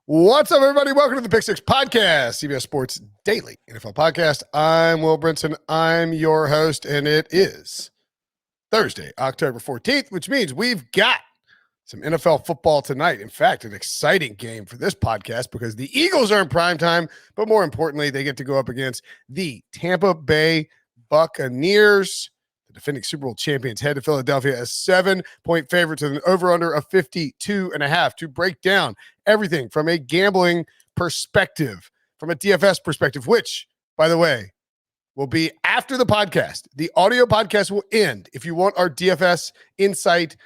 What's up, everybody? Welcome to the Pick Six Podcast, CBS Sports Daily NFL Podcast. I'm Will Brinson. I'm your host, and it is Thursday, October 14th, which means we've got some NFL football tonight. In fact, an exciting game for this podcast because the Eagles are in primetime, but more importantly, they get to go up against the Tampa Bay Buccaneers. The defending Super Bowl champions head to Philadelphia as 7-point favorites with an over-under of 52.5 to break down everything from a gambling perspective, from a DFS perspective, which, by the way, will be after the podcast. The audio podcast will end. If you want our DFS insight,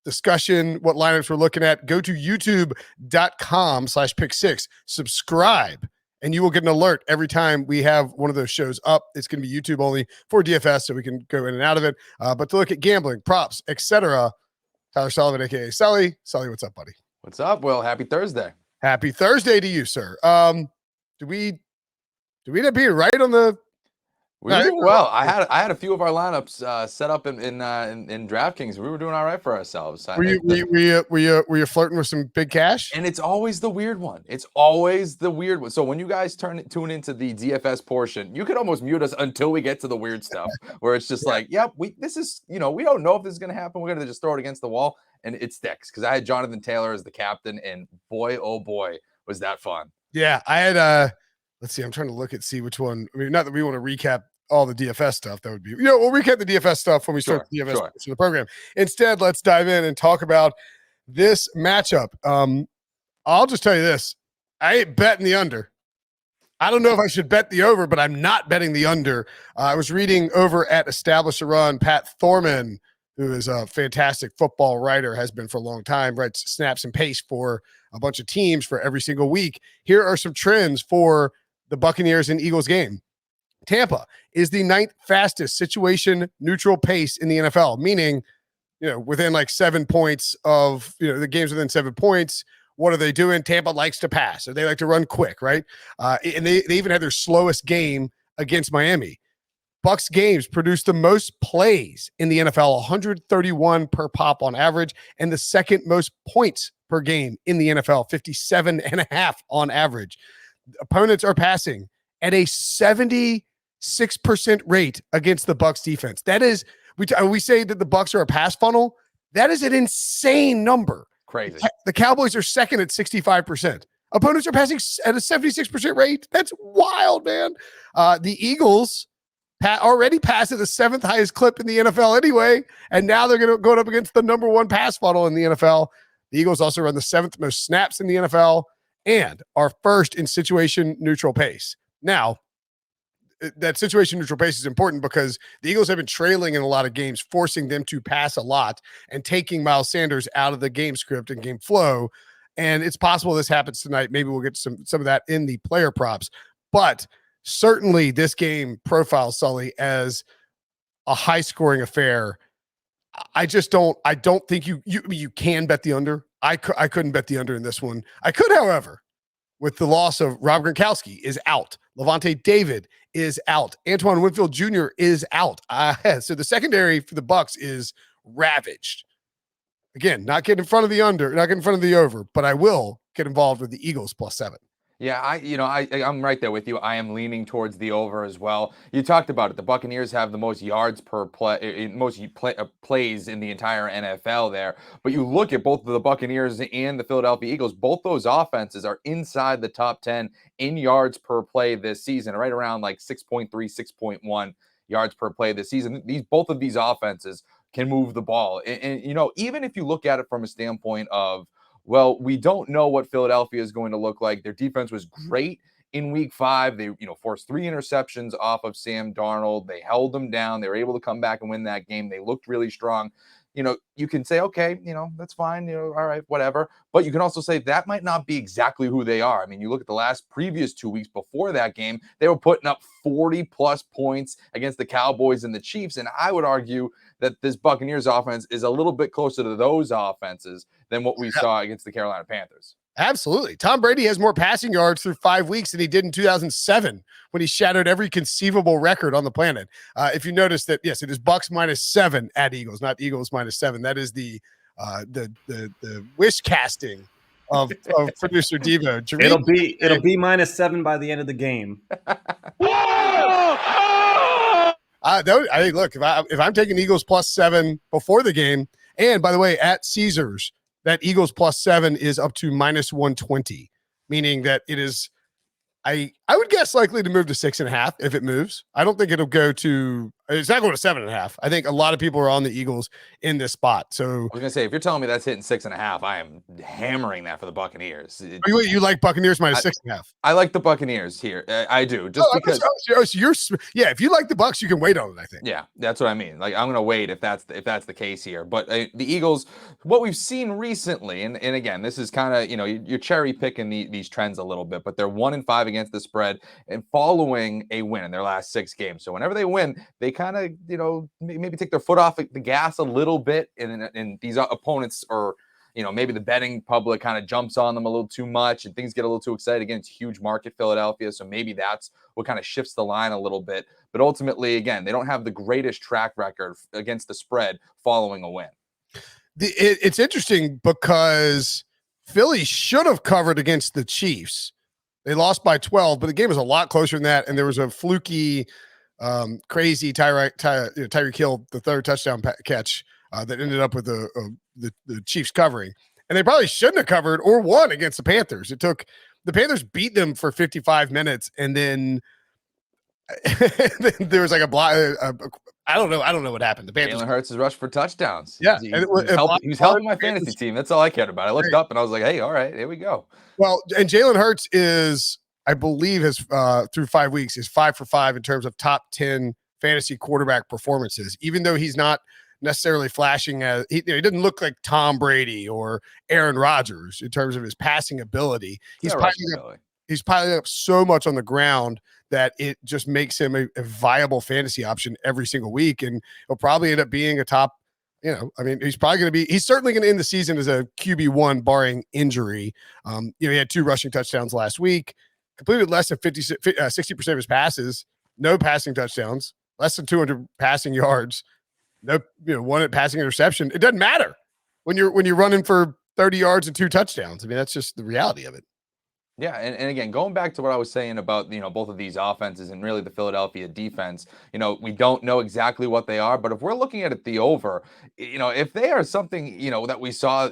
discussion, what lineups we're looking at, go to youtube.com/pick6, subscribe, and you will get an alert every time we have one of those shows up. It's going to be YouTube only for DFS, so we can go in and out of it. But to look at gambling, props, etc., Tyler Sullivan, a.k.a. Sully. Sully, what's up, buddy? What's up, Will? Happy Thursday. Happy Thursday to you, sir. Do we end up being right on the... We were doing well. I had a few of our lineups set up in DraftKings. We were doing all right for ourselves. Were you flirting with some big cash? And it's always the weird one. It's always the weird one. So when you guys tune into the DFS portion, you could almost mute us until we get to the weird stuff, where it's just like, yep, this is, we don't know if this is going to happen. We're going to just throw it against the wall, and it sticks. Because I had Jonathan Taylor as the captain, and boy, oh boy, was that fun. Yeah, I had let's see, I'm trying to see which one. I mean, not that we want to recap all the DFS stuff. That would be, we'll recap the DFS stuff when we start the DFS portion of the program. Instead, let's dive in and talk about this matchup. I'll just tell you this. I ain't betting the under. I don't know if I should bet the over, but I'm not betting the under. I was reading over at Establish a Run, Pat Thorman, who is a fantastic football writer, has been for a long time, writes snaps and pace for a bunch of teams for every single week. Here are some trends for the Buccaneers and Eagles game. Tampa is the 9th fastest situation neutral pace in the NFL, meaning, within like 7 points of, the games within 7 points. What are they doing? Tampa likes to pass, or they like to run quick, right? And they even had their slowest game against Miami. Bucs games produce the most plays in the NFL, 131 per pop on average, and the second most points per game in the NFL, 57.5 on average. Opponents are passing at a 76% rate against the Bucs defense. That is, we say that the Bucs are a pass funnel. That is an insane number. Crazy. The Cowboys are second at 65%. Opponents are passing at a 76% rate. That's wild, man. The Eagles already passed at the 7th highest clip in the NFL anyway, and now they're going to go up against the number 1 pass funnel in the NFL. The Eagles also run the 7th most snaps in the NFL and are first in situation neutral pace. Now, that situation neutral pace is important because the Eagles have been trailing in a lot of games, forcing them to pass a lot and taking Miles Sanders out of the game script and game flow. And it's possible this happens tonight. Maybe we'll get some of that in the player props. But certainly this game profiles Sully as a high-scoring affair. I don't think you can bet the under. I couldn't bet the under in this one. I could, however, with the loss of Rob Gronkowski is out. Levante David is out. Antoine Winfield Jr. is out. So the secondary for the Bucs is ravaged. Again, not getting in front of the under, not getting in front of the over, but I will get involved with the Eagles +7. Yeah, I'm right there with you. I am leaning towards the over as well. You talked about it. The Buccaneers have the most yards per play, plays in the entire NFL there. But you look at both the Buccaneers and the Philadelphia Eagles, both those offenses are inside the top 10 in yards per play this season, right around like 6.3, 6.1 yards per play this season. Both of these offenses can move the ball. And even if you look at it from a standpoint of, well, we don't know what Philadelphia is going to look like. Their defense was great in week 5. They, forced 3 interceptions off of Sam Darnold. They held them down. They were able to come back and win that game. They looked really strong. You can say, okay, that's fine. All right, whatever. But you can also say that might not be exactly who they are. I mean, you look at the previous 2 weeks before that game, they were putting up 40+ points against the Cowboys and the Chiefs. And I would argue that this Buccaneers offense is a little bit closer to those offenses than what we saw against the Carolina Panthers. Absolutely. Tom Brady has more passing yards through 5 weeks than he did in 2007 when he shattered every conceivable record on the planet. If you notice that, yes, it is Bucs -7 at Eagles, not Eagles -7. That is the wish casting of producer Devo. It'll be -7 by the end of the game. Look, if I'm taking Eagles +7 before the game, and by the way, at Caesars, that Eagles +7 is up to -120, meaning that it is. I would guess likely to move to 6.5 if it moves. I don't think it'll go to. It's not going to 7.5. I think a lot of people are on the Eagles in this spot. So I was gonna say, if you're telling me that's hitting 6.5, I am hammering that for the Buccaneers. You like Buccaneers -6.5? I like the Buccaneers here. I do, just because. If you like the Bucs, you can wait on it. I think. Yeah, that's what I mean. Like, I'm gonna wait if that's the case here. But the Eagles, what we've seen recently, and again, this is kind of you're cherry picking these trends a little bit, but they're 1-5 against the spread and following a win in their last 6 games. So whenever they win, they kind of maybe take their foot off the gas a little bit, and these opponents are. Maybe the betting public kind of jumps on them a little too much and things get a little too excited. Again, it's a huge market, Philadelphia. So maybe that's what kind of shifts the line a little bit. But ultimately, again, they don't have the greatest track record against the spread following a win. It's interesting because Philly should have covered against the Chiefs. They lost by 12, but the game was a lot closer than that. And there was a fluky, crazy Tyreek Hill, the third touchdown catch that ended up with the Chiefs covering. And they probably shouldn't have covered or won against the Panthers. The Panthers beat them for 55 minutes, and then there was like a block. I don't know what happened. The Panthers. Jalen Hurts has rushed for touchdowns. Yeah, he was helping my fantasy team. That's all I cared about. I looked up and I was like, hey, all right, here we go. Well, and Jalen Hurts is, I believe, through 5 weeks is 5 for 5 in terms of top 10 fantasy quarterback performances. Even though he's not necessarily flashing as he didn't look like Tom Brady or Aaron Rodgers in terms of his passing ability. He's piling up so much on the ground that it just makes him a viable fantasy option every single week. And he'll probably end up being a top, he's certainly going to end the season as a QB1 barring injury. He had 2 rushing touchdowns last week, completed less than 60% of his passes, no passing touchdowns, less than 200 passing yards. No, 1 passing interception. It doesn't matter when you're running for 30 yards and 2 touchdowns. I mean, that's just the reality of it. Yeah, and again, going back to what I was saying about both of these offenses and really the Philadelphia defense, we don't know exactly what they are, but if we're looking at it the over, if they are something that we saw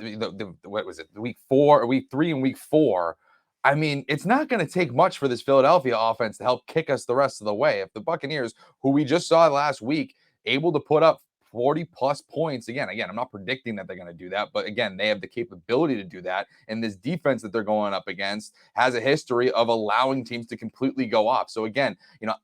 what was it, week 4 or week 3 and week 4. I mean, it's not going to take much for this Philadelphia offense to help kick us the rest of the way. If the Buccaneers, who we just saw last week, able to put up 40+ points. Again, I'm not predicting that they're going to do that, but again, they have the capability to do that. And this defense that they're going up against has a history of allowing teams to completely go off. So again,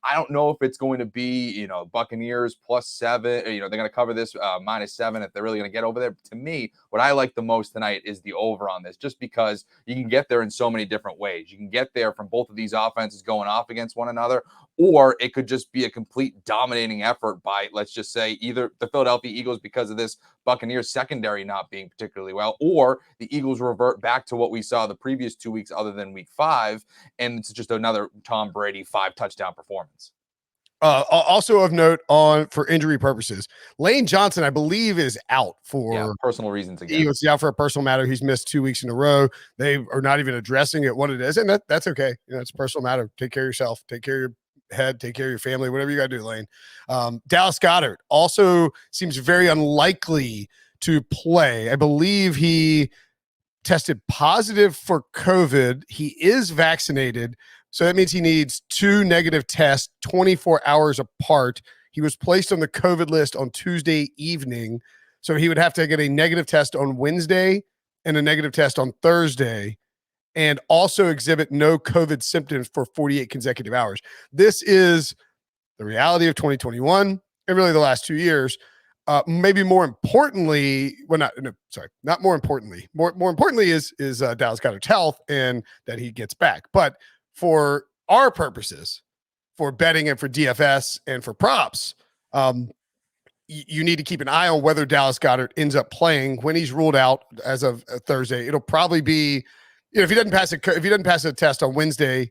I don't know if it's going to be, Buccaneers +7, or, they're going to cover this -7 if they're really going to get over there. To me, what I like the most tonight is the over on this, just because you can get there in so many different ways. You can get there from both of these offenses going off against one another, or it could just be a complete dominating effort by, let's just say, either the Philadelphia Eagles because of this Buccaneers secondary not being particularly well, or the Eagles revert back to what we saw the previous 2 weeks other than week 5, and it's just another Tom Brady 5 touchdown performance. Also of note for injury purposes, Lane Johnson, I believe, is out for personal reasons again. He's out for a personal matter. He's missed 2 weeks in a row. They are not even addressing it, what it is, and that's okay. It's a personal matter. Take care of yourself. Take care of your head, take care of your family, whatever you got to do, Lane. Dallas Goedert also seems very unlikely to play. I believe he tested positive for COVID. He is vaccinated, so that means he needs 2 negative tests 24 hours apart. He was placed on the COVID list on Tuesday evening, so he would have to get a negative test on Wednesday and a negative test on Thursday, and also exhibit no COVID symptoms for 48 consecutive hours. This is the reality of 2021 and really the last 2 years. Maybe more importantly, not more importantly. More importantly is Dallas Goedert's health and that he gets back. But for our purposes, for betting and for DFS and for props, you need to keep an eye on whether Dallas Goedert ends up playing. When he's ruled out as of Thursday, it'll probably be, if he doesn't pass a test on Wednesday,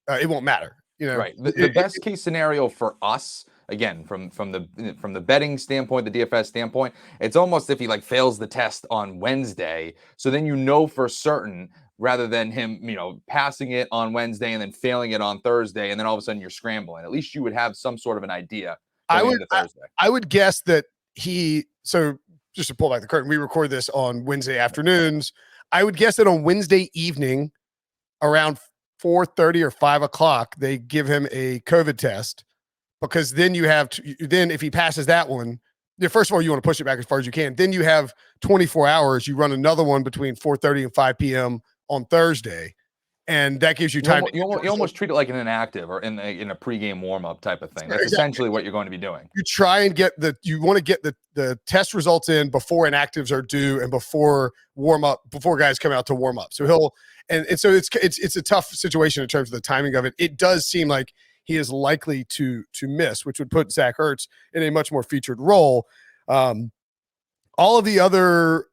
it won't matter. Right. The best case scenario for us again, from the betting standpoint, the DFS standpoint, it's almost if he like fails the test on Wednesday, so then you know for certain, rather than him, passing it on Wednesday and then failing it on Thursday, and then all of a sudden you're scrambling. At least you would have some sort of an idea going into Thursday. I would guess that so just to pull back the curtain, we record this on Wednesday afternoons. I would guess that on Wednesday evening around 4:30 or 5 o'clock, they give him a COVID test, because then you have then if he passes that one, first of all, you want to push it back as far as you can. Then you have 24 hours. You run another one between 4:30 and 5 p.m. on Thursday, and that gives you time. You almost treat it like an inactive or in a pregame warm-up type of thing. That's essentially what you're going to be doing. You try and you want to get the test results in before inactives are due and before guys come out to warm up. So so it's a tough situation in terms of the timing of it. It does seem like he is likely to miss, which would put Zach Ertz in a much more featured role. All of the other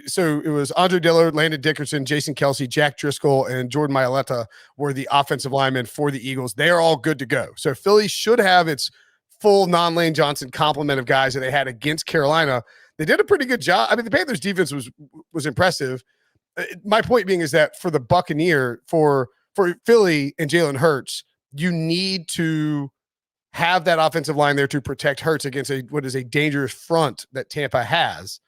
so it was Andre Dillard, Landon Dickerson, Jason Kelsey, Jack Driscoll, and Jordan Mailata were the offensive linemen for the Eagles. They are all good to go. So Philly should have its full non-Lane Johnson complement of guys that they had against Carolina. They did a pretty good job. I mean, the Panthers defense was impressive. My point being is that for the Buccaneer, for Philly and Jalen Hurts, you need to have that offensive line there to protect Hurts against what is a dangerous front that Tampa has.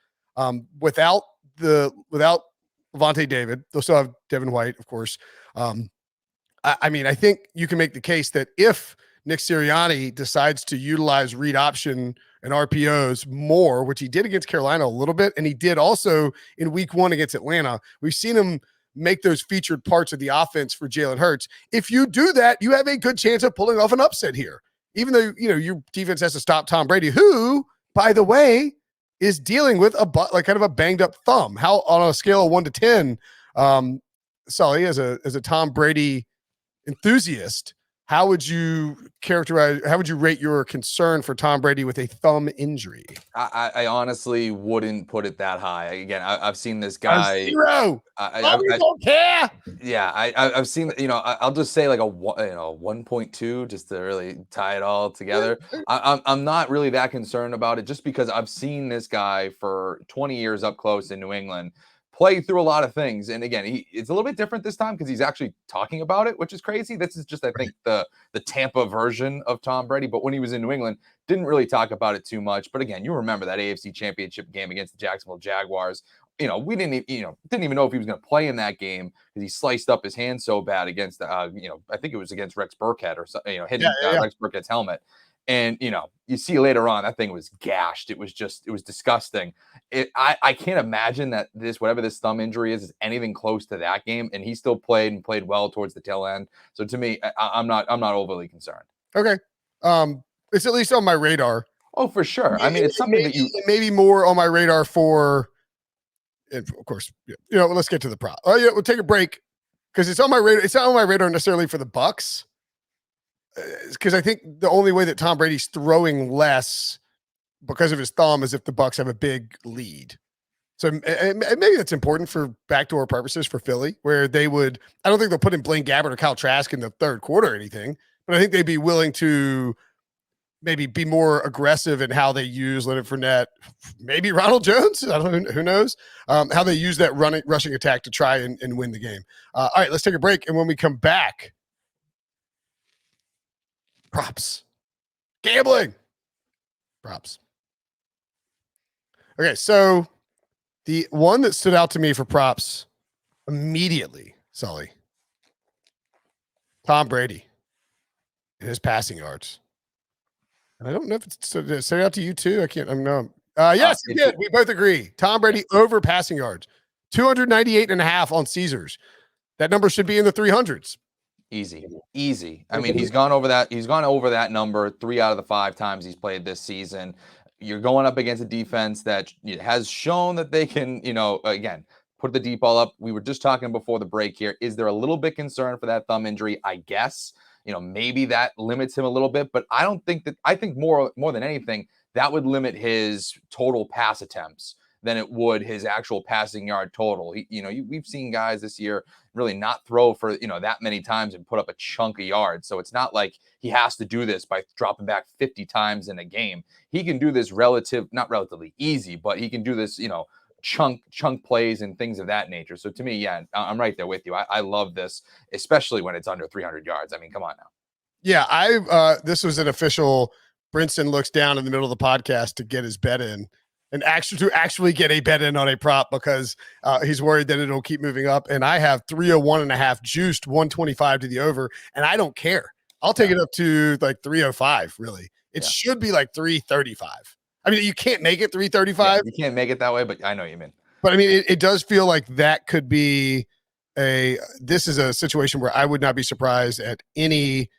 Without Levante David, they'll still have Devin White, of course. I mean, I think you can make the case that if Nick Sirianni decides to utilize read option and RPOs more, which he did against Carolina a little bit, and he did also in week 1 against Atlanta, we've seen him make those featured parts of the offense for Jalen Hurts. If you do that, you have a good chance of pulling off an upset here, even though, your defense has to stop Tom Brady, who, by the way, is dealing with kind of a banged up thumb. How, on a scale of 1 to 10, Sully, as a Tom Brady enthusiast, how would you rate your concern for Tom Brady with a thumb injury? I honestly wouldn't put it that high. Again, I've seen this guy. A 0. I don't care. Yeah, I've seen. I'll just say like a 1.2 just to really tie it all together. I'm not really that concerned about it, just because I've seen this guy for 20 years up close in New England play through a lot of things. And again, it's a little bit different this time because he's actually talking about it, which is crazy. This is just, I think, the Tampa version of Tom Brady. But when he was in New England, didn't really talk about it too much. But again, you remember that AFC Championship game against the Jacksonville Jaguars. We didn't even know if he was going to play in that game because he sliced up his hand so bad against, I think it was against Rex Burkhead or something, hitting Rex Burkhead's helmet. And, you see later on, that thing was gashed. It was disgusting. I can't imagine that whatever this thumb injury is anything close to that game. And he still played well towards the tail end. So to me, I'm not overly concerned. Okay. It's at least on my radar. Oh, for sure. I mean, it's something that maybe more on my radar for, and of course, let's get to the prop. Oh yeah, we'll take a break because it's on my radar. It's not on my radar necessarily for the Bucs. Because I think the only way that Tom Brady's throwing less because of his thumb is if the Bucs have a big lead. So maybe that's important for backdoor purposes for Philly, where I don't think they'll put in Blaine Gabbert or Kyle Trask in the third quarter or anything, but I think they'd be willing to maybe be more aggressive in how they use Leonard Fournette, maybe Ronald Jones. I don't know, who knows how they use that rushing attack to try and win the game. All right, let's take a break. And when we come back, props, gambling, props. Okay, so the one that stood out to me for props immediately, Sully, Tom Brady and his passing yards. And I don't know if it stood out to you too. I'm not. Yes, it did. We both agree. Tom Brady over passing yards, 298.5 on Caesars. That number should be in the 300s. Easy. I mean, he's gone over that number 3 out of the 5 times he's played this season. You're going up against a defense that has shown that they can, again, put the deep ball up. We were just talking before the break here. Is there a little bit concern for that thumb injury? I guess, maybe that limits him a little bit, but I think more than anything, that would limit his total pass attempts than it would his actual passing yard total. We've seen guys this year really not throw for, that many times and put up a chunk of yards. So it's not like he has to do this by dropping back 50 times in a game. He can do this not relatively easy, but he can do this, chunk plays and things of that nature. So to me, yeah, I'm right there with you. I love this, especially when it's under 300 yards. I mean, come on now. Yeah, this was an official. Brinson looks down in the middle of the podcast to get his bet in, and actually get a bet in on a prop because he's worried that it'll keep moving up. And I have 301.5 juiced 125 to the over, and I don't care. I'll take it up to like 305. Really, it should be like 335. I mean, you can't make it 335. Yeah, you can't make it that way, but I know what you mean. But I mean, it does feel like that could be this is a situation where I would not be surprised at anything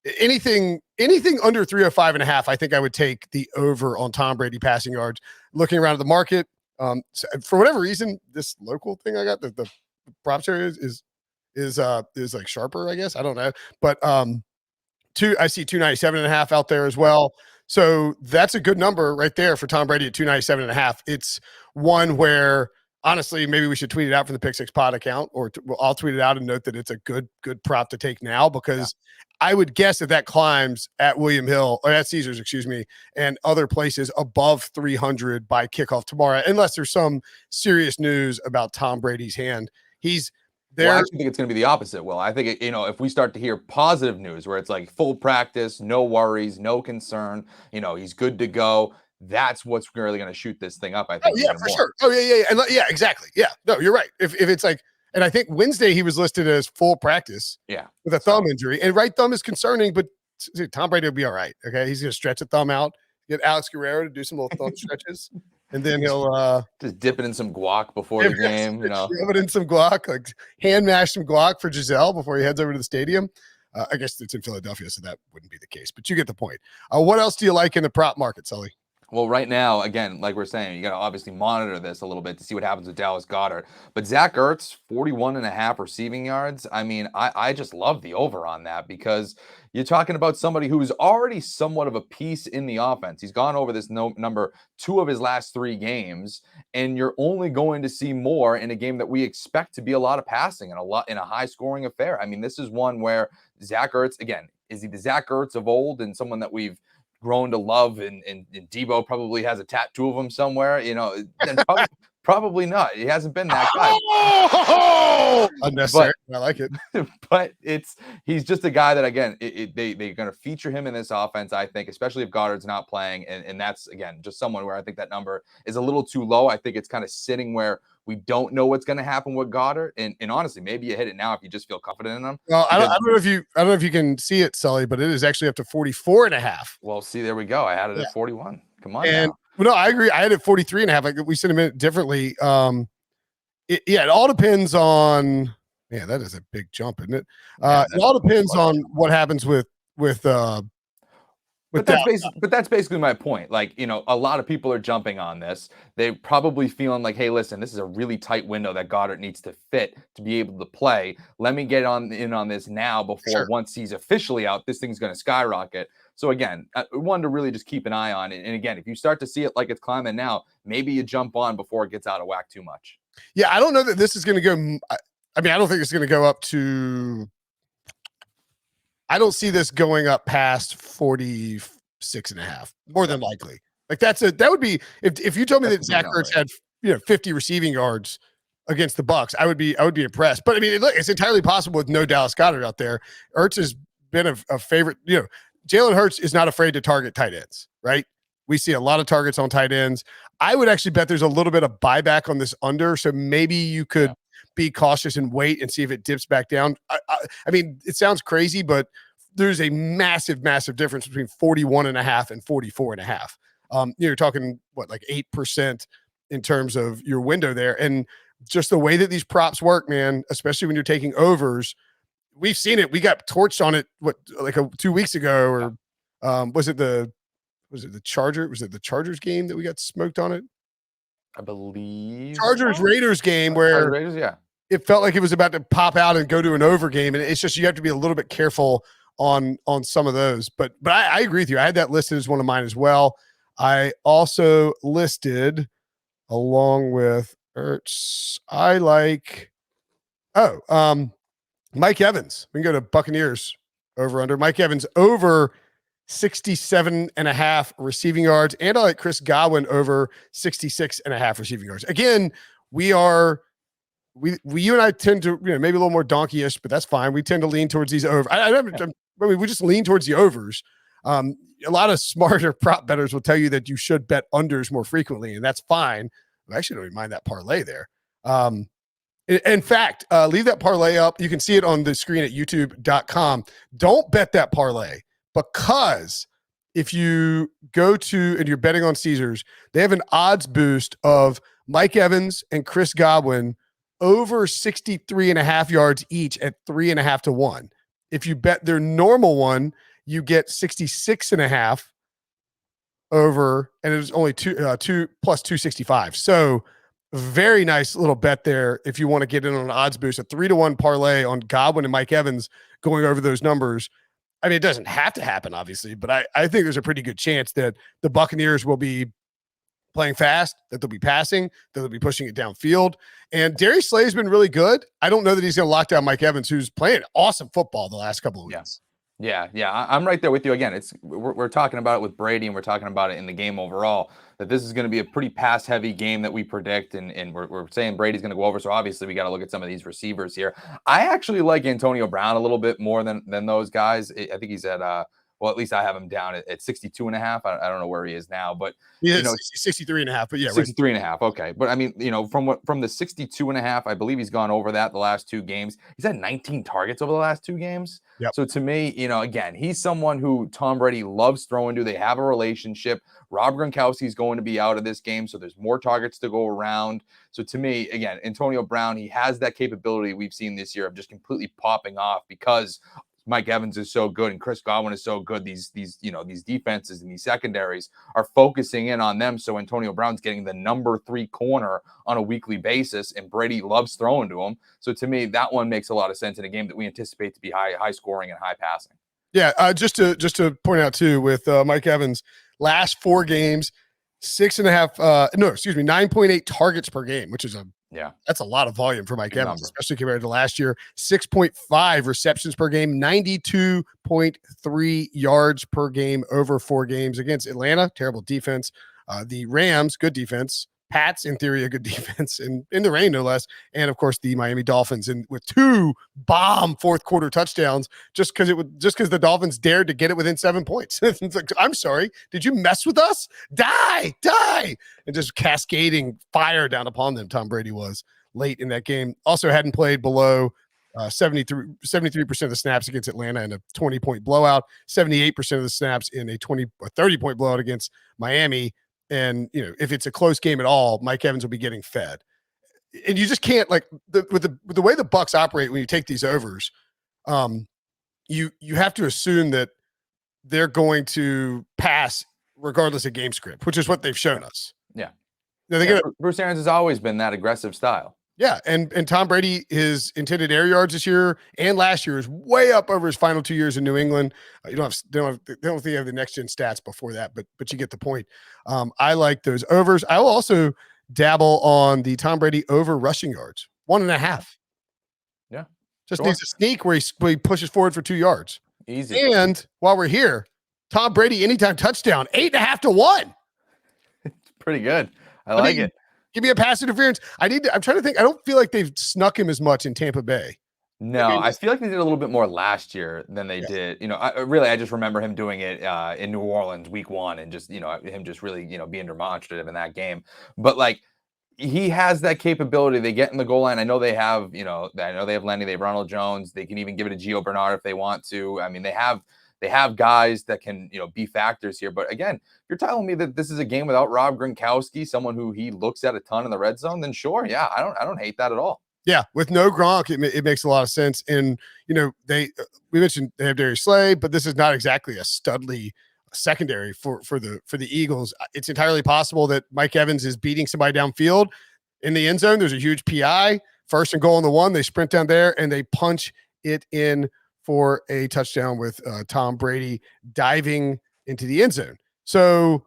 under 305.5. I think I would take the over on Tom Brady passing yards. Looking around at the market, so for whatever reason, this local thing I got, the props area is like sharper, I guess. I don't know, but I see 297.5 out there as well. So that's a good number right there for Tom Brady at 297.5. It's one where honestly, maybe we should tweet it out from the Pick Six Pod account, or I'll tweet it out and note that it's a good prop to take now, because I would guess that climbs at William Hill or at Caesars, excuse me, and other places above 300 by kickoff tomorrow, unless there's some serious news about Tom Brady's hand. He's there. Well, I actually think it's going to be the opposite, Will. I think, if we start to hear positive news where it's like full practice, no worries, no concern, he's good to go, that's what's really going to shoot this thing up, I think. Oh, yeah, for sure. Oh, yeah. And yeah, exactly. Yeah. No, you're right. If it's like, and I think Wednesday he was listed as full practice. Yeah. With a thumb injury. And right thumb is concerning, but Tom Brady will be all right. Okay. He's going to stretch the thumb out, get Alex Guerrero to do some little thumb stretches. And then he'll just dip it in some guac before the game, Rub it in some guac, like hand mash some guac for Giselle before he heads over to the stadium. I guess it's in Philadelphia, so that wouldn't be the case, but you get the point. What else do you like in the prop market, Sully? Well, right now, again, like we're saying, you got to obviously monitor this a little bit to see what happens with Dallas Goedert. But Zach Ertz, 41.5 receiving yards. I mean, I just love the over on that, because you're talking about somebody who's already somewhat of a piece in the offense. He's gone over this number 2 of his last 3 games, and you're only going to see more in a game that we expect to be a lot of passing and a high scoring affair. I mean, this is one where Zach Ertz, again, is he the Zach Ertz of old and someone that we've grown to love, and Debo probably has a tattoo of him somewhere, then probably not. He hasn't been that guy. Unnecessary. I like it. But he's just a guy that, again, they're going to feature him in this offense, I think, especially if Goddard's not playing. And that's, again, just someone where I think that number is a little too low. I think it's kind of sitting where we don't know what's going to happen with Goddard. And honestly, maybe you hit it now if you just feel confident in him. Well, I don't know if you can see it, Sully, but it is actually up to 44.5. Well, see, there we go. I had it at 41. Come on. And no, I agree. I had it 43.5. Like we said a minute differently. It all depends on. Yeah, that is a big jump, isn't it? It all depends on what happens with. But that's basically my point. Like, a lot of people are jumping on this. They're probably feeling like, hey, listen, this is a really tight window that Goddard needs to fit to be able to play. Let me get in on this now before once he's officially out, this thing's going to skyrocket. So again, one to really just keep an eye on it. And again, if you start to see it like it's climbing now, maybe you jump on before it gets out of whack too much. Yeah, I don't know that this is going to go. I mean, I don't think it's going to go up to. I don't see this going up past 46.5, more than likely. Like that would be if you told me that Zach Ertz had 50 receiving yards against the Bucs, I would be impressed. But I mean, look, it's entirely possible with no Dallas Goedert out there. Ertz has been a favorite. Jalen Hurts is not afraid to target tight ends, right? We see a lot of targets on tight ends. I would actually bet there's a little bit of buyback on this under, so maybe you could be cautious and wait and see if it dips back down. I mean, it sounds crazy, but there's a massive difference between 41.5 and 44.5. You're talking like 8% in terms of your window there. And just the way that these props work, man, especially when you're taking overs, we've seen it. We got torched on it, 2 weeks ago, or was it the Chargers game that we got smoked on it? I believe Raiders game where Raiders, it felt like it was about to pop out and go to an over game. And it's just, you have to be a little bit careful on some of those. But I agree with you. I had that listed as one of mine as well. I also listed, along with Ertz. I like, Mike Evans. We can go to Buccaneers over under. Mike Evans over 67.5 receiving yards. And I like Chris Godwin over 66.5 receiving yards. Again, you and I tend to, maybe a little more donkey-ish, but that's fine. We tend to lean towards these over. I mean, we just lean towards the overs. A lot of smarter prop bettors will tell you that you should bet unders more frequently, and that's fine. I actually don't even mind that parlay there. In fact, leave that parlay up. You can see it on the screen at youtube.com. Don't bet that parlay, because if you go to and you're betting on Caesars, they have an odds boost of Mike Evans and Chris Godwin over 63.5 yards each at 3.5 to 1. If you bet their normal one, you get 66.5 over, and it's only two plus 265. So very nice little bet there if you want to get in on an odds boost. A 3-to-1 parlay on Godwin and Mike Evans going over those numbers. I mean, it doesn't have to happen, obviously, but I think there's a pretty good chance that the Buccaneers will be playing fast, that they'll be passing, that they'll be pushing it downfield. And Darius Slay's been really good. I don't know that he's going to lock down Mike Evans, who's playing awesome football the last couple of weeks. Yeah. I'm right there with you. Again, we're talking about it with Brady, and we're talking about it in the game overall, that this is going to be a pretty pass-heavy game that we predict, and we're saying Brady's going to go over, so obviously we got to look at some of these receivers here. I actually like Antonio Brown a little bit more than those guys. I think he's at well, at least I have him down at 62.5. I don't know where he is now, but yeah, 63.5. But yeah, 63.5. Okay, but I mean, from the 62.5, I believe he's gone over that the last 2 games. He's had 19 targets over the last 2 games. Yep. So to me, again, he's someone who Tom Brady loves throwing to. They have a relationship. Rob Gronkowski is going to be out of this game, so there's more targets to go around. So to me, again, Antonio Brown, he has that capability we've seen this year of just completely popping off because Mike Evans is so good and Chris Godwin is so good. These defenses and these secondaries are focusing in on them. So Antonio Brown's getting the number 3 corner on a weekly basis, and Brady loves throwing to him. So to me, that one makes a lot of sense in a game that we anticipate to be high scoring and high passing. Yeah, just to point out too, with Mike Evans, last 4 games, 9.8 targets per game, which is that's a lot of volume for Mike Evans, especially compared to last year. 6.5 receptions per game, 92.3 yards per game over 4 games against Atlanta. Terrible defense. The Rams, good defense. Pats, in theory, a good defense, and in the rain, no less. And of course, the Miami Dolphins, and with 2 bomb fourth quarter touchdowns, just because the Dolphins dared to get it within 7 points. It's like, I'm sorry, did you mess with us? Die, and just cascading fire down upon them. Tom Brady was late in that game. Also hadn't played below 73% of the snaps against Atlanta in a 20-point blowout, 78% of the snaps in a 20 or 30-point blowout against Miami. And, if it's a close game at all, Mike Evans will be getting fed. And you just can't, like, with the way the Bucs operate when you take these overs, you have to assume that they're going to pass regardless of game script, which is what they've shown us. Yeah. Bruce Arians has always been that aggressive style. Yeah, and Tom Brady, his intended air yards this year and last year is way up over his final 2 years in New England. They don't think they have the next gen stats before that, but you get the point. I like those overs. I will also dabble on the Tom Brady over rushing yards, 1.5. Yeah, just needs a sneak where he pushes forward for 2 yards. Easy. And while we're here, Tom Brady anytime touchdown, 8.5 to 1. It's pretty good. I like it. Give me a pass interference. I'm trying to think. I don't feel like they've snuck him as much in Tampa Bay. No, I feel like they did a little bit more last year than they did. I just remember him doing it in New Orleans week 1 and just, him just really, being demonstrative in that game. But like, he has that capability. They get in the goal line. I know they have, Lenny, they have Ronald Jones. They can even give it to Gio Bernard if they want to. I mean, they have guys that can, be factors here. But again, if you're telling me that this is a game without Rob Gronkowski, someone who he looks at a ton in the red zone, then sure, yeah, I don't hate that at all. Yeah, with no Gronk, it makes a lot of sense. And we mentioned they have Darius Slay, but this is not exactly a studly secondary for the Eagles. It's entirely possible that Mike Evans is beating somebody downfield in the end zone. There's a huge PI, 1st and goal on the 1. They sprint down there and they punch it in for a touchdown with Tom Brady diving into the end zone. So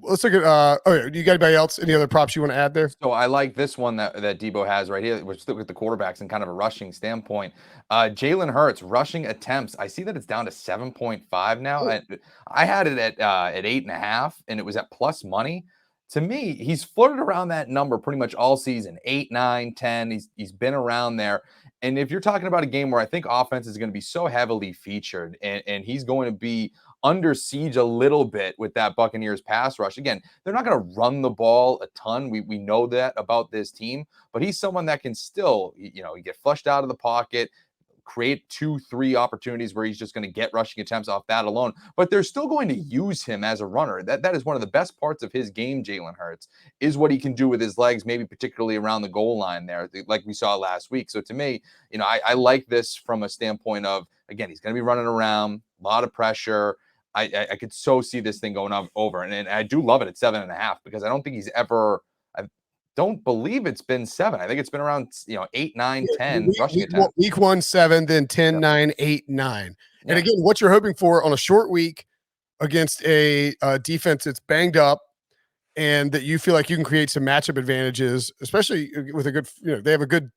let's look at oh yeah, you got anybody else? Any other props you want to add there? So I like this one that Debo has right here. Let's look at the quarterbacks in kind of a rushing standpoint. Jalen Hurts rushing attempts. I see that it's down to 7.5 now. I had it at 8.5, and it was at plus money. To me, he's flirted around that number pretty much all season. 8, 9, 10. He's been around there. And if you're talking about a game where I think offense is going to be so heavily featured, and he's going to be under siege a little bit with that Buccaneers pass rush. Again, they're not going to run the ball a ton. We know that about this team, but he's someone that can still, get flushed out of the pocket, create 2-3 opportunities where he's just going to get rushing attempts off that alone. But they're still going to use him as a runner. That is one of the best parts of his game, Jalen Hurts, is what he can do with his legs, maybe particularly around the goal line there, like we saw last week. So to me, I like this from a standpoint of, again, he's going to be running around, a lot of pressure. I could so see this thing going over. And I do love it at 7.5 because I don't think he's ever – don't believe it's been 7. I think it's been around 8, 9, 10 rushing attempts. Week 1, 7, then 10, 9, 8, 9. And again, what you're hoping for on a short week against a defense that's banged up and that you feel like you can create some matchup advantages, especially with a good, they have a good,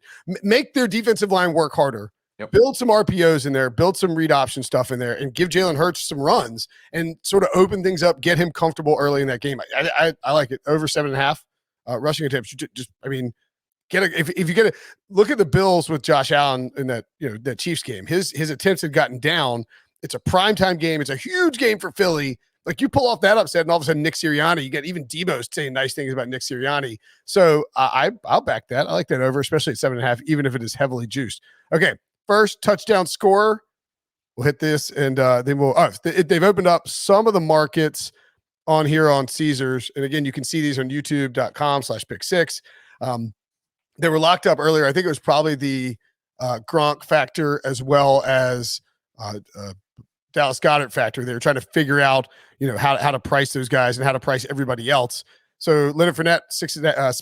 make their defensive line work harder. Yep. Build some RPOs in there, build some read option stuff in there, and give Jalen Hurts some runs and sort of open things up, get him comfortable early in that game. I like it. Over 7.5. Rushing attempts, if you get a look at the Bills with Josh Allen in that that Chiefs game, his attempts had gotten down. It's a primetime game. It's a huge game for Philly. Like you pull off that upset, and all of a sudden Nick Sirianni, you get even Debo saying nice things about Nick Sirianni. So I'll back that. I like that over, especially at 7.5, even if it is heavily juiced. Okay, first touchdown scorer. We'll hit this, and then we'll. They've opened up some of the markets on here on Caesars. And again, you can see these on youtube.com/pick6. They were locked up earlier. I think it was probably the Gronk factor as well as Dallas Goedert factor. They were trying to figure out, how to price those guys and how to price everybody else. So Leonard Fournette,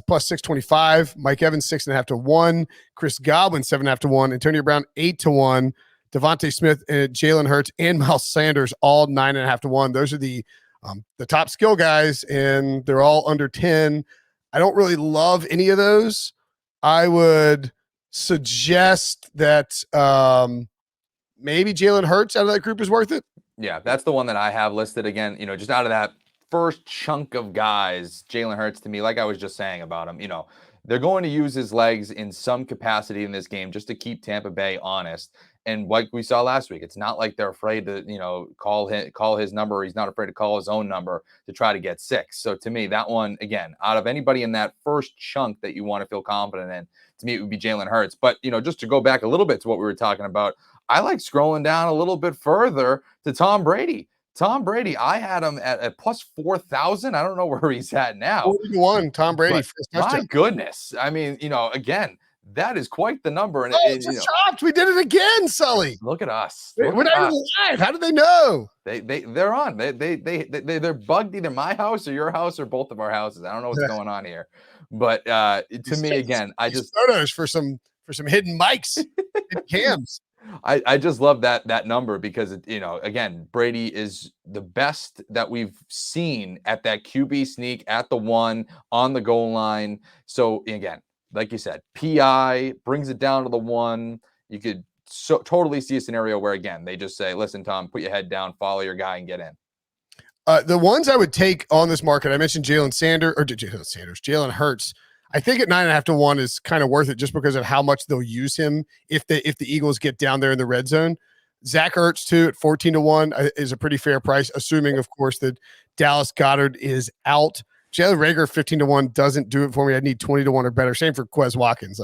plus 625, Mike Evans, 6.5 to 1, Chris Godwin, 7.5 to 1, Antonio Brown, 8 to 1, Devontae Smith and Jalen Hurts and Miles Sanders, all 9.5 to 1. Those are the top skill guys, and they're all under 10. I don't really love any of those. I would suggest that maybe Jalen Hurts out of that group is worth it. Yeah, that's the one that I have listed. Again, just out of that first chunk of guys, Jalen Hurts, to me, like I was just saying about him, they're going to use his legs in some capacity in this game just to keep Tampa Bay honest. And like we saw last week, it's not like they're afraid to, call his number. Or he's not afraid to call his own number to try to get 6. So to me, that one, again, out of anybody in that first chunk that you want to feel confident in, to me, it would be Jalen Hurts. But, just to go back a little bit to what we were talking about, I like scrolling down a little bit further to Tom Brady. Tom Brady, I had him at plus 4,000. I don't know where he's at now. 41, Tom Brady. My goodness. I mean, again, that is quite the number. And shocked. We did it again, Sully. Look at us. We're not even live. How did they know? They're on. They're bugged either my house or your house or both of our houses. I don't know what's going on here. But to me, again, I just photos for some hidden mics, hidden cams. I just love that number because again, Brady is the best that we've seen at that QB sneak at the 1 on the goal line. So again, like you said, PI brings it down to the 1. You could totally see a scenario where, again, they just say, listen, Tom, put your head down, follow your guy, and get in. The ones I would take on this market, I mentioned Jalen Hurts. I think at 9.5 to 1 is kind of worth it just because of how much they'll use him if the Eagles get down there in the red zone. Zach Ertz, too, at 14 to 1 is a pretty fair price, assuming, of course, that Dallas Goedert is out. Jalen Reagor, 15 to 1 doesn't do it for me. I need 20 to 1 or better. Same for Quez Watkins.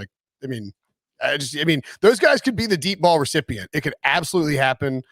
Those guys could be the deep ball recipient. It could absolutely happen.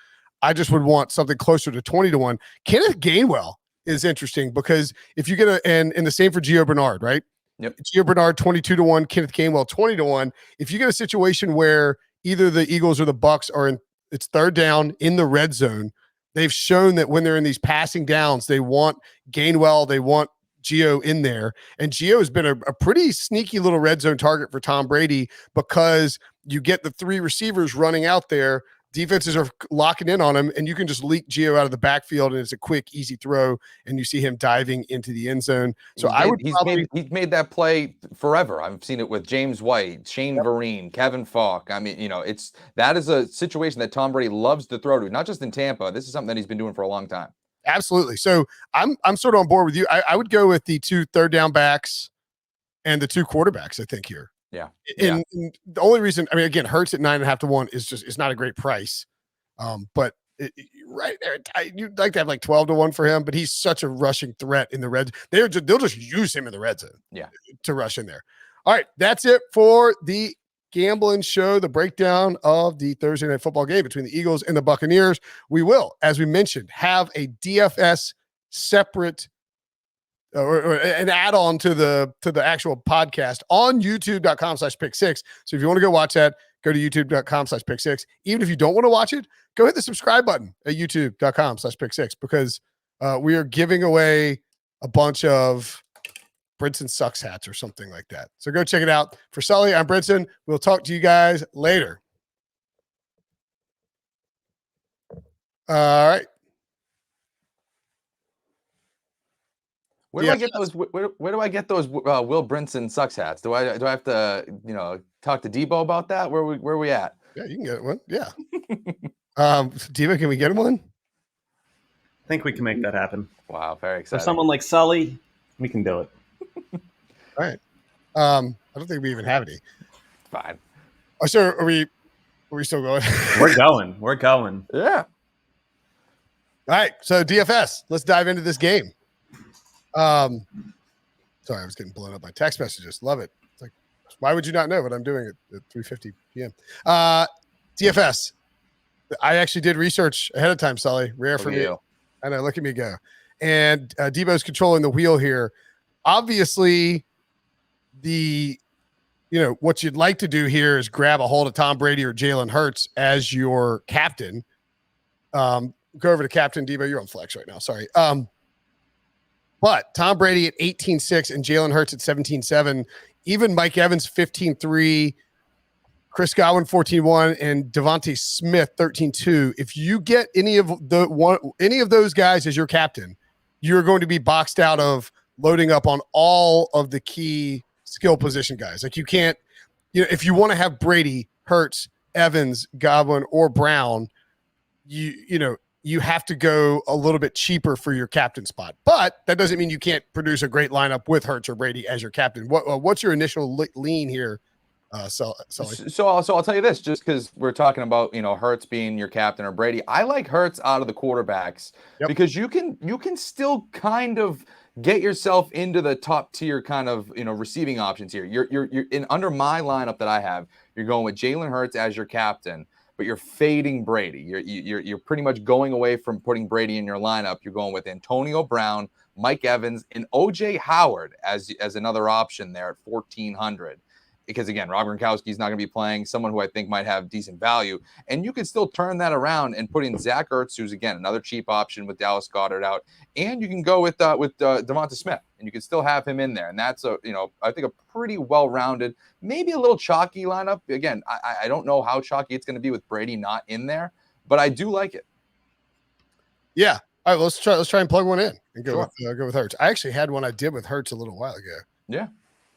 I just would want something closer to 20 to 1. Kenneth Gainwell is interesting because if you get and the same for Gio Bernard, right? Yep. Gio Bernard, 22 to 1, Kenneth Gainwell, 20 to 1. If you get a situation where either the Eagles or the Bucs are it's third down in the red zone, they've shown that when they're in these passing downs, they want Gainwell, they want Gio in there. And Gio has been a pretty sneaky little red zone target for Tom Brady because you get the 3 receivers running out there defenses are locking in on him, and you can just leak Gio out of the backfield, and it's a quick, easy throw, and you see him diving into the end zone. So he's made that play forever. I've seen it with James White, Shane Vereen, Kevin Falk. I mean, that is a situation that Tom Brady loves to throw to, not just in Tampa. This is something that he's been doing for a long time. Absolutely. So I'm sort of on board with you. I would go with the 2 third-down backs and the 2 quarterbacks, I think, here. Yeah. And the only reason, I mean, again, Hurts at 9.5 to 1 is just, it's not a great price. But right there, you'd like to have like 12 to 1 for him, but he's such a rushing threat in the red. They'll just use him in the red zone. Yeah. To rush in there. All right. That's it for the gambling show, the breakdown of the Thursday night football game between the Eagles and the Buccaneers. We will, as we mentioned, have a DFS separate or an add-on to the actual podcast on youtube.com/pick6. So if you want to go watch that, go to youtube.com/pick6. Even if you don't want to watch it, go hit the subscribe button at youtube.com/pick6, because we are giving away a bunch of Brinson sucks hats or something like that. So go check it out. For Sully, I'm Brinson. We'll talk to you guys later. All right. Where do I get those? Where do I get those Will Brinson sucks hats? Do I have to talk to Debo about that? Where are we at? Yeah, you can get one. Yeah. Debo, can we get him one? I think we can make that happen. Wow, very exciting. For someone like Sully, we can do it. All right. I don't think we even have any. Fine. Oh, so are we still going? We're going. Yeah. All right. So DFS. Let's dive into this game. Sorry, I was getting blown up by text messages. Love it. It's like, why would you not know what I'm doing at 3:50 p.m.? DFS. I actually did research ahead of time, Sully. Rare for me. I know. Look at me go. And Debo's controlling the wheel here. Obviously, what you'd like to do here is grab a hold of Tom Brady or Jalen Hurts as your captain. Go over to Captain Debo. You're on flex right now. Sorry. But Tom Brady at 18.6 and Jalen Hurts at 17.7. Even Mike Evans 15.3, Chris Godwin 14.1, and Devontae Smith 13.2. If you get any of those guys as your captain, you're going to be boxed out of loading up on all of the key skill position guys. Like you can't, if you want to have Brady, Hurts, Evans, Godwin, or Brown, you have to go a little bit cheaper for your captain spot. But that doesn't mean you can't produce a great lineup with Hurts or Brady as your captain. What's your initial lean here, Sully? So I'll tell you this, just because we're talking about Hurts being your captain or Brady. I like Hurts out of the quarterbacks because you can still kind of get yourself into the top tier kind of receiving options here. You're in under my lineup that I have. You're going with Jalen Hurts as your captain, but you're fading Brady. You're pretty much going away from putting Brady in your lineup. You're going with Antonio Brown, Mike Evans, and OJ Howard as another option there at 1,400. Because again, Rob Gronkowski's not going to be playing, someone who I think might have decent value. And you can still turn that around and put in Zach Ertz, who's again another cheap option with Dallas Goedert out. And you can go with Devonta Smith, and you can still have him in there. And that's I think a pretty well-rounded, maybe a little chalky lineup. Again, I don't know how chalky it's going to be with Brady not in there, but I do like it. Yeah. All right, let's try and plug one in and go with Hurts. I actually had one I did with Hurts a little while ago. Yeah.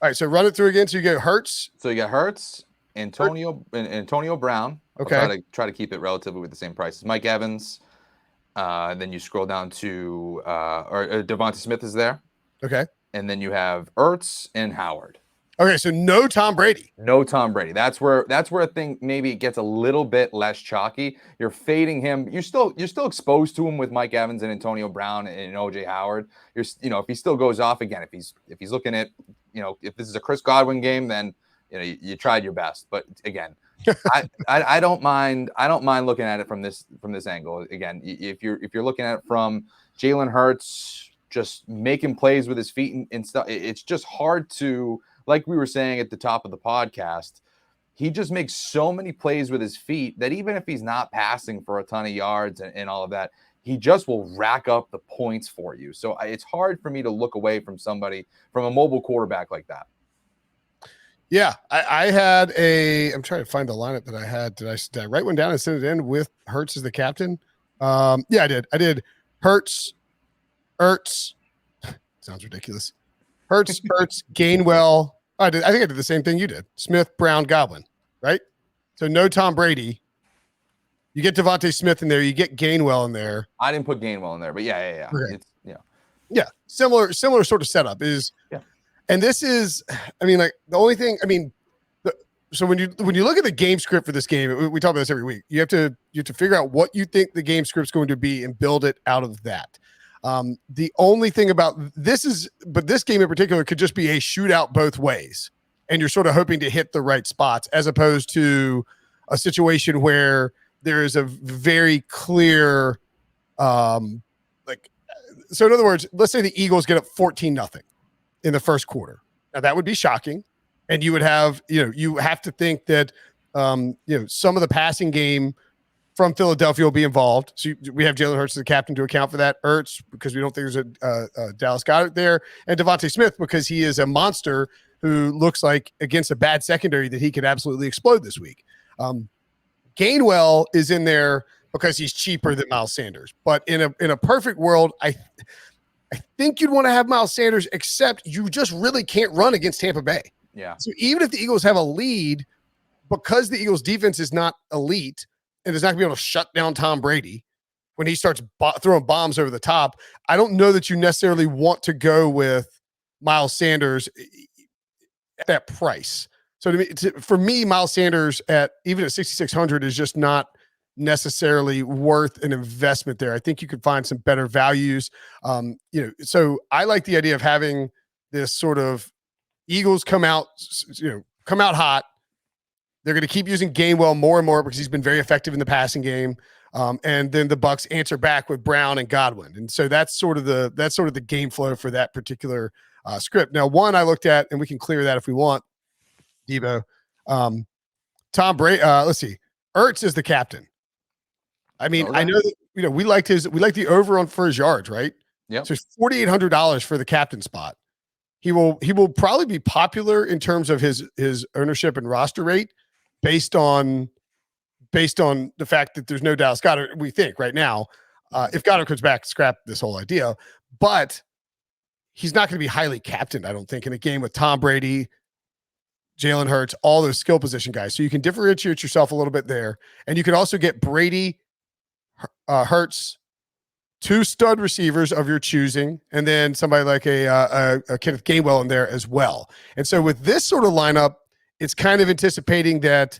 All right, so run it through again. So you get Hurts. So you got Hurts, Antonio Brown. Okay. Try to keep it relatively with the same prices. Mike Evans. Then you scroll down to Devonta Smith is there. Okay. And then you have Ertz and Howard. Okay, so no Tom Brady. No Tom Brady. That's where I think maybe it gets a little bit less chalky. You're fading him. You're still exposed to him with Mike Evans and Antonio Brown and OJ Howard. If he still goes off again, if he's looking at if this is a Chris Godwin game, then you tried your best. But again, I don't mind looking at it from this angle. Again, if you're looking at it from Jalen Hurts just making plays with his feet and stuff, it's just hard to, like we were saying at the top of the podcast, he just makes so many plays with his feet that even if he's not passing for a ton of yards and all of that, he just will rack up the points for you. So it's hard for me to look away from a mobile quarterback like that. Yeah, I had I'm trying to find the lineup that I had. Did I write one down and send it in with Hurts as the captain? Yeah, I did. I did Hurts, Ertz. Sounds ridiculous. Hurts, Gainwell. I think I did the same thing you did. Smith, Brown, Godwin, right? So no Tom Brady. You get Devontae Smith in there. You get Gainwell in there. I didn't put Gainwell in there, but yeah. Okay. It's Yeah. Similar sort of setup is. Yeah. And this is, I mean, like the only thing. I mean, so when you look at the game script for this game, we talk about this every week. You have to figure out what you think the game script's going to be and build it out of that. The only thing about this game in particular could just be a shootout both ways, and you're sort of hoping to hit the right spots, as opposed to a situation where there is a very clear, so in other words, let's say the Eagles get up 14-0 in the first quarter. Now that would be shocking. And you would have, you have to think that, some of the passing game from Philadelphia will be involved. So we have Jalen Hurts as the captain to account for that. Ertz, because we don't think there's a Dallas Goedert there. And Devontae Smith, because he is a monster who looks like against a bad secondary that he could absolutely explode this week. Gainwell is in there because he's cheaper than Miles Sanders. But in a perfect world, I think you'd want to have Miles Sanders, except you just really can't run against Tampa Bay. Yeah. So even if the Eagles have a lead, because the Eagles defense is not elite and is not going to be able to shut down Tom Brady when he starts throwing bombs over the top, I don't know that you necessarily want to go with Miles Sanders at that price. So for me, Miles Sanders even at 6,600 is just not necessarily worth an investment there. I think you could find some better values. So I like the idea of having this sort of Eagles come out hot. They're going to keep using Gainwell more and more because he's been very effective in the passing game. And then the Bucs answer back with Brown and Godwin. And so that's sort of the game flow for that particular script. Now, one I looked at, and we can clear that if we want, Debo. Tom Brady, let's see. Ertz is the captain. I mean, I know that, we like the over for his yards, right? Yeah. So it's $4,800 for the captain spot. He will probably be popular in terms of his ownership and roster rate based on the fact that there's no Dallas Goedert, we think right now. If Goddard comes back, scrap this whole idea. But he's not going to be highly captained, I don't think, in a game with Tom Brady, Jalen Hurts, all those skill position guys. So you can differentiate yourself a little bit there. And you can also get Brady, Hurts, 2 stud receivers of your choosing, and then somebody like a Kenneth Gainwell in there as well. And so with this sort of lineup, it's kind of anticipating that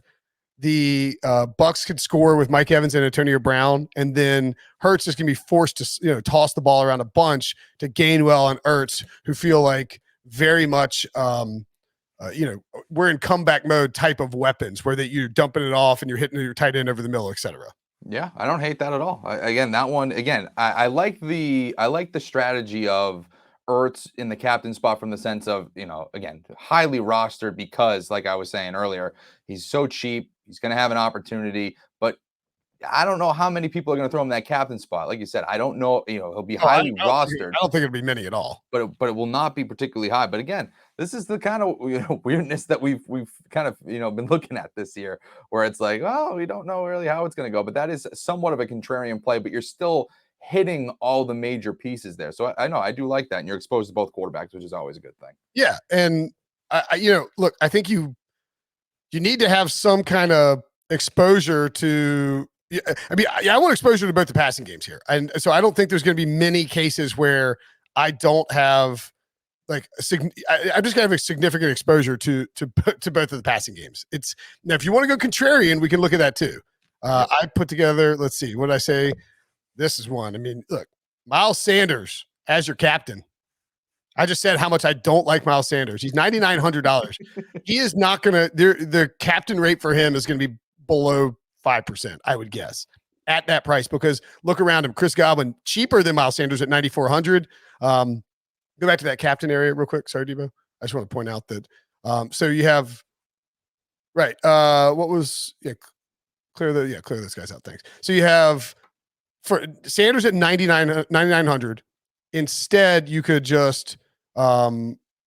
the Bucs could score with Mike Evans and Antonio Brown, and then Hurts is going to be forced to toss the ball around a bunch to Gainwell and Ertz, who feel like very much we're in comeback mode type of weapons where you're dumping it off and you're hitting your tight end over the middle, etc. Yeah, I don't hate that at all. I like the strategy of Ertz in the captain spot from the sense of, again, highly rostered because, like I was saying earlier, he's so cheap. He's going to have an opportunity, but I don't know how many people are going to throw him that captain spot. Like you said, I don't know. He'll be highly rostered. I don't think it'll be many at all. But it will not be particularly high. But again, this is the kind of weirdness that we've kind of been looking at this year, where it's like, oh, we don't know really how it's going to go. But that is somewhat of a contrarian play. But you're still hitting all the major pieces there. So I know I do like that, and you're exposed to both quarterbacks, which is always a good thing. Yeah, and look, I think you need to have some kind of exposure to. I want exposure to both the passing games here. And so I don't think there's going to be many cases where I don't have I'm just going to have a significant exposure to both of the passing games. Now, if you want to go contrarian, we can look at that too. I put together, let's see, what did I say? This is one. I mean, look, Miles Sanders as your captain. I just said how much I don't like Miles Sanders. He's $9,900. He is not going to, the captain rate for him is going to be below 5%, I would guess, at that price, because look around him. Chris Godwin, cheaper than Miles Sanders at $9,400. Go back to that captain area real quick. Sorry, Debo. I just want to point out that. So you have, right. Clear this guy's out. Thanks. So you have for Sanders at $9,900. Instead, you could just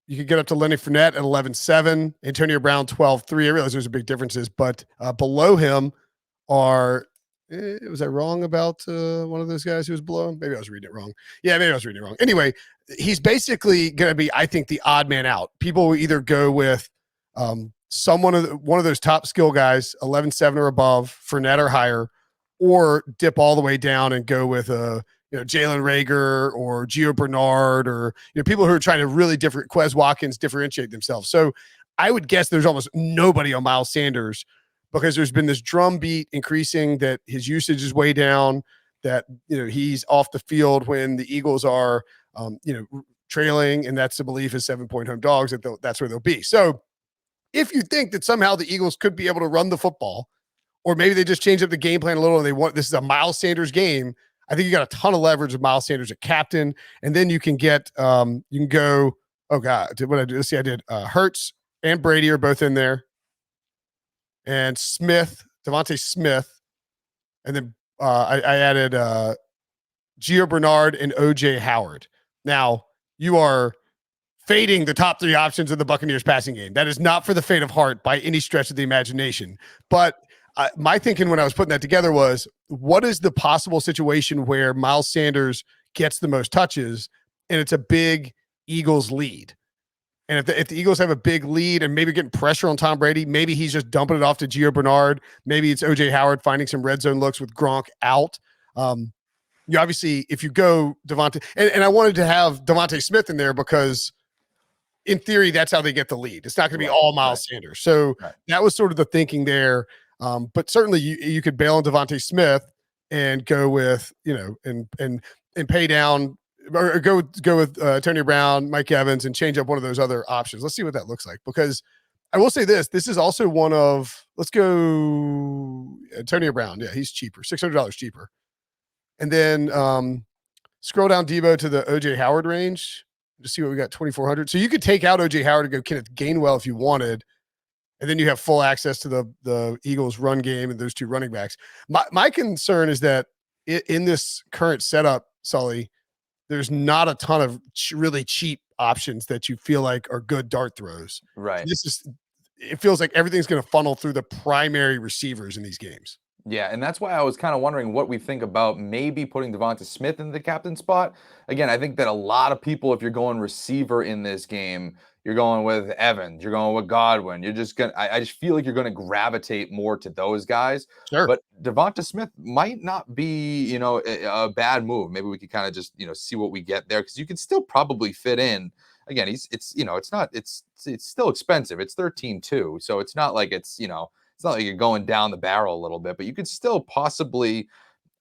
You could get up to Lenny Fournette at 11.7, Antonio Brown 12.3. I realize there's a big differences, but below him are. Was I wrong about one of those guys who was below him? Maybe I was reading it wrong. Yeah, maybe I was reading it wrong. Anyway, he's basically going to be, I think, the odd man out. People will either go with one of those top skill guys, 11.7 or above, Fournette or higher, or dip all the way down and go with Jalen Reagor or Gio Bernard, or people who are trying to really Quez Watkins differentiate themselves. So I would guess there's almost nobody on Miles Sanders, because there's been this drumbeat increasing that his usage is way down, that he's off the field when the Eagles are trailing, and that's the belief is 7-point home dogs, that's where they'll be. So if you think that somehow the Eagles could be able to run the football, or maybe they just change up the game plan a little and this is a Miles Sanders game, I think you got a ton of leverage with Miles Sanders at captain. And then you can get you can go, oh God, what I do? Let's see, I did Hurts and Brady are both in there. And Devontae Smith, and then I added Gio Bernard and OJ Howard. Now, you are fading the top 3 options of the Buccaneers passing game. That is not for the faint of heart by any stretch of the imagination. But my thinking when I was putting that together was, what is the possible situation where Miles Sanders gets the most touches and it's a big Eagles lead? And if the Eagles have a big lead and maybe getting pressure on Tom Brady, maybe he's just dumping it off to Gio Bernard. Maybe it's OJ Howard finding some red zone looks with Gronk out. You obviously, if you go Devontae, and I wanted to have Devontae Smith in there because in theory, that's how they get the lead. It's not going to be all Miles Sanders. So that was sort of the thinking there. But certainly you could bail on Devontae Smith and go with, and pay down, or go with Antonio Brown, Mike Evans, and change up one of those other options. Let's see what that looks like, because I will say this is also one of, let's go Antonio Brown. Yeah, he's cheaper, $600 cheaper. And then scroll down Debo to the OJ Howard range to see what we got, 2,400. So you could take out OJ Howard and go Kenneth Gainwell if you wanted. And then you have full access to the Eagles run game and those 2 running backs. My concern is that in this current setup, Sully, there's not a ton of really cheap options that you feel like are good dart throws. Right. It feels like everything's going to funnel through the primary receivers in these games. Yeah, and that's why I was kind of wondering what we think about maybe putting Devonta Smith in the captain spot. Again, I think that a lot of people, if you're going receiver in this game, you're going with Evans, you're going with Godwin. You're just going to, I just feel like you're going to gravitate more to those guys. Sure. But Devonta Smith might not be, a bad move. Maybe we could kind of just, see what we get there, because you can still probably fit in. Again, it's still expensive. It's 13.2. So it's not like it's not like you're going down the barrel a little bit, but you could still possibly,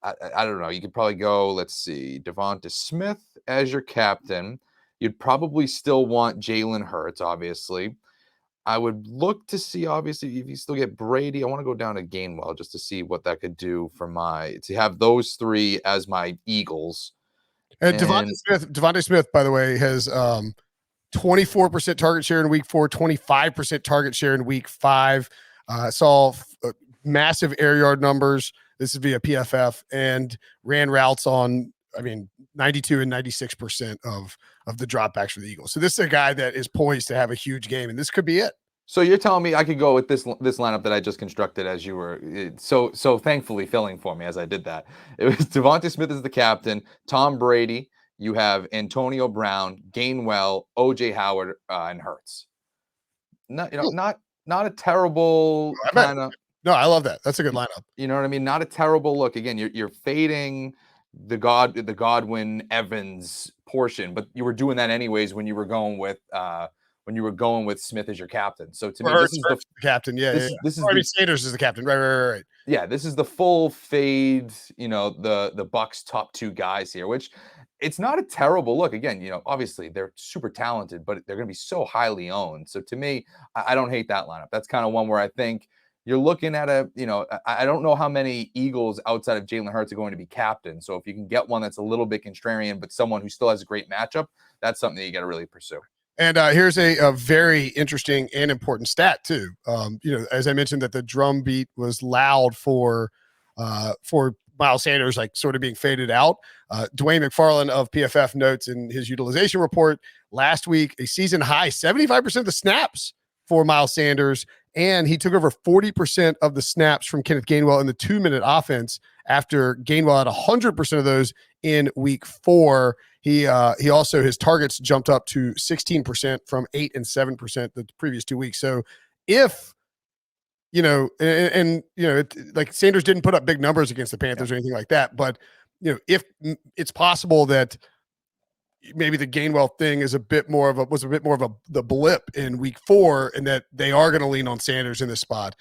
I don't know, you could probably go, let's see, Devonta Smith as your captain. You'd probably still want Jalen Hurts, obviously. I would look to see, obviously, if you still get Brady. I want to go down to Gainwell just to see what that could do for to have those 3 as my Eagles. And Devonta Smith, by the way, has 24% target share in week 4, 25% target share in week 5. Saw massive air yard numbers. This is via PFF, and ran routes on, 92 and 96% of the dropbacks for the Eagles. So this is a guy that is poised to have a huge game, and this could be it. So you're telling me I could go with this lineup that I just constructed as you were so thankfully filling for me as I did that. It was Devonta Smith as the captain, Tom Brady. You have Antonio Brown, Gainwell, OJ Howard, and Hurts. Not a terrible kind of. No, I love that. That's a good lineup. You know what I mean? Not a terrible look. Again, you're fading the Godwin Evans portion, but you were doing that anyways when you were going with Smith as your captain. So to me, this is the captain. Yeah, this is Sanders is the captain. Right. Yeah, this is the full fade. The Bucs top 2 guys here, which it's not a terrible look. Again, obviously they're super talented, but they're going to be so highly owned. So to me, I don't hate that lineup. That's kind of one where I think you're looking at I don't know how many Eagles outside of Jalen Hurts are going to be captain. So if you can get one that's a little bit contrarian, but someone who still has a great matchup, that's something that you got to really pursue. And here's a very interesting and important stat too. As I mentioned, that the drum beat was loud for Miles Sanders, like sort of being faded out. Dwayne McFarland of PFF notes in his utilization report, last week, a season high 75% of the snaps for Miles Sanders, and he took over 40% of the snaps from Kenneth Gainwell in the 2-minute offense after Gainwell had 100% of those in week 4. He also, his targets jumped up to 16% from 8 and 7% the previous 2 weeks. So if, like Sanders didn't put up big numbers against the Panthers or anything like that, but if it's possible that maybe the Gainwell thing was a bit more of the blip in week 4, and that they are going to lean on Sanders in this spot.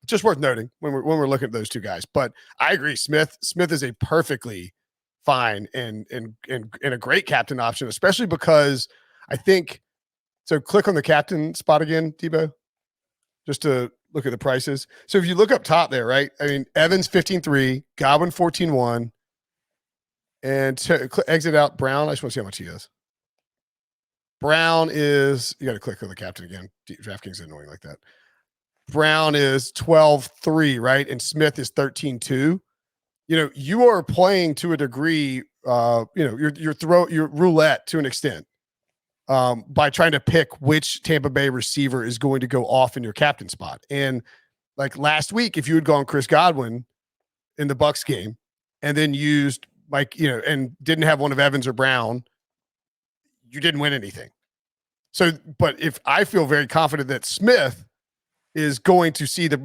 Just worth noting when we're looking at those two guys. But I agree, Smith is a perfectly fine and a great captain option, especially because I think so. Click on the captain spot again, Debo, just to look at the prices. So if you look up top there, right? I mean, Evans 15.3, Godwin 14.1. And to exit out Brown, I just want to see how much he is. Brown is, you got to click on the captain again. DraftKings is annoying like that. Brown is 12.3, right? And Smith is 13.2. You are playing to a degree, your roulette to an extent by trying to pick which Tampa Bay receiver is going to go off in your captain spot. And like last week, if you had gone Chris Godwin in the Bucs game and then used and didn't have one of Evans or Brown, you didn't win anything. So, but if I feel very confident that Smith is going to see the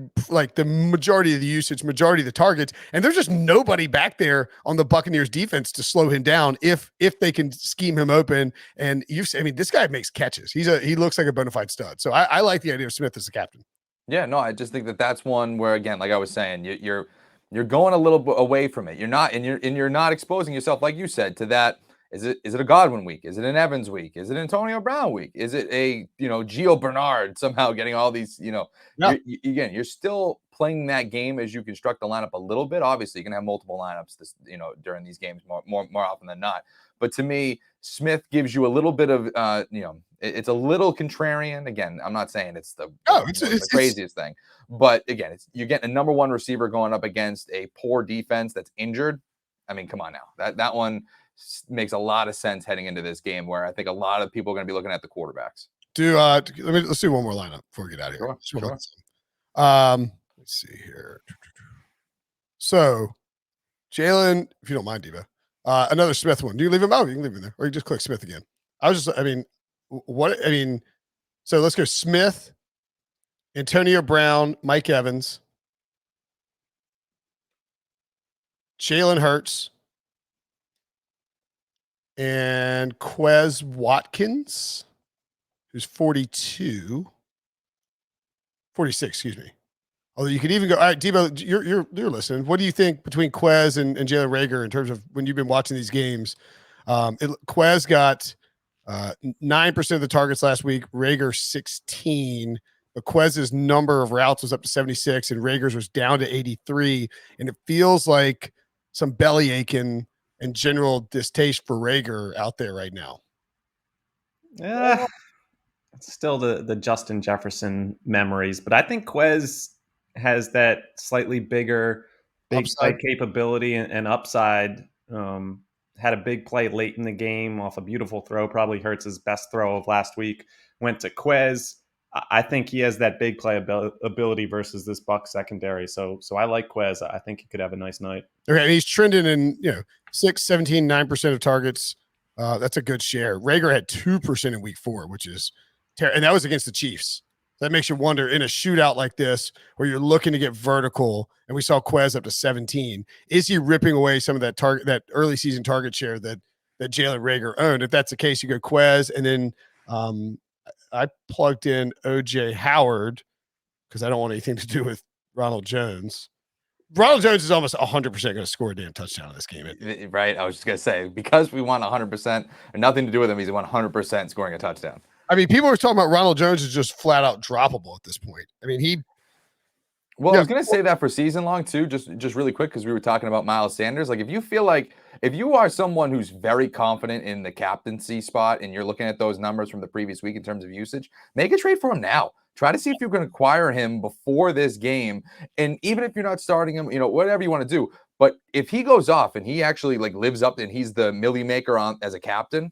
majority of the usage, majority of the targets, and there's just nobody back there on the Buccaneers defense to slow him down if they can scheme him open. And this guy makes catches. He looks like a bona fide stud. So I like the idea of Smith as the captain. Yeah, no, I just think that's one where, again, like I was saying, you're going a little bit away from it. You're not exposing yourself, like you said, to that. Is it a Godwin week? Is it an Evans week? Is it Antonio Brown week? Is it a Gio Bernard somehow getting all these? You're still playing that game as you construct the lineup a little bit. Obviously, you can have multiple lineups during these games more often than not. But to me, Smith gives you a little bit of it's a little contrarian. Again, I'm not saying it's the craziest thing, but again, you're getting a number one receiver going up against a poor defense that's injured. I mean, come on now, that one makes a lot of sense heading into this game, where I think a lot of people are going to be looking at the quarterbacks. Let's do one more lineup before we get out of here. Sure. Let's see here. So, Jalen, if you don't mind, Diva, another Smith one. Do you leave him out? You can leave him there, or you just click Smith again. So let's go Smith, Antonio Brown, Mike Evans, Jalen Hurts, and Quez Watkins, who's 46, excuse me. Although you could even go, all right, Debo, you're listening. What do you think between Quez and Jalen Reagor in terms of when you've been watching these games? Quez got 9% of the targets last week, Reagor 16. But Quez's number of routes was up to 76, and Reagor's was down to 83. And it feels like some belly aching and general distaste for Reagor out there right now. Yeah, it's still the Justin Jefferson memories, but I think Quez has that slightly bigger big play capability and upside. Had a big play late in the game off a beautiful throw, probably Hurts' his best throw of last week. Went to Quez. I think he has that big play ability versus this Bucs secondary. So I like Quez. I think he could have a nice night. Okay, and he's trending in 6, 17, 9% of targets. That's a good share. Reagor had 2% in week 4, which is and that was against the Chiefs. That makes you wonder, in a shootout like this where you're looking to get vertical, and we saw Quez up to 17, is he ripping away some of that early season target share that Jalen Reagor owned? If that's the case, you go Quez, and then I plugged in OJ Howard because I don't want anything to do with Ronald Jones. Ronald Jones is almost 100% going to score a damn touchdown in this game. Right? I was just going to say, because we want 100% and nothing to do with him, he's 100% scoring a touchdown. I mean, people are talking about Ronald Jones is just flat out droppable at this point. I mean, I was going to say that for season long too, just really quick, because we were talking about Miles Sanders. Like, if you are someone who's very confident in the captaincy spot and you're looking at those numbers from the previous week in terms of usage, make a trade for him now. Try to see if you can acquire him before this game. And even if you're not starting him, whatever you want to do. But if he goes off and he actually lives up and he's the millie maker as a captain,